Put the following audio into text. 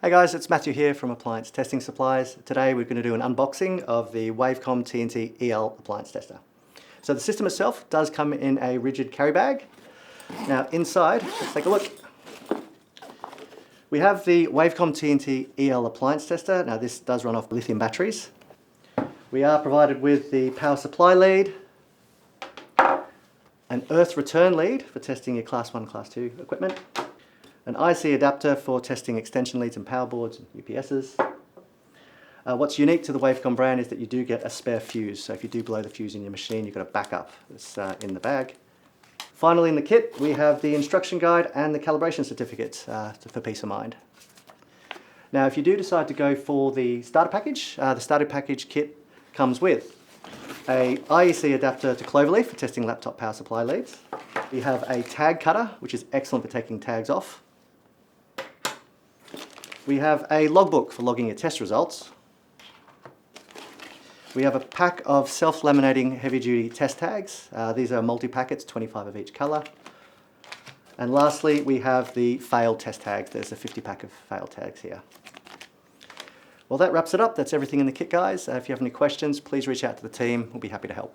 Hey guys, it's Matthew here from Appliance Testing Supplies. Today we're going to do an unboxing of the Wavecom TNT EL appliance tester. So the system itself does come in a rigid carry bag. Now inside, let's take a look. We have the Wavecom TNT EL appliance tester. Now this does run off lithium batteries. We are provided with the power supply lead, an earth return lead for testing your Class 1, Class 2 equipment, an IEC adapter for testing extension leads and power boards and UPSs. What's unique to the Wavecom brand is that you do get a spare fuse, so if you do blow the fuse in your machine, you've got a backup that's in the bag. Finally in the kit, we have the instruction guide and the calibration certificate for peace of mind. Now if you do decide to go for the starter package kit comes with a IEC adapter to cloverleaf for testing laptop power supply leads. We have a tag cutter, which is excellent for taking tags off. We have a logbook for logging your test results. We have a pack of self-laminating heavy-duty test tags. These are multi-packets, 25 of each color. And lastly, we have the failed test tags. There's a 50-pack of failed tags here. Well, that wraps it up. That's everything in the kit, guys. If you have any questions, please reach out to the team. We'll be happy to help.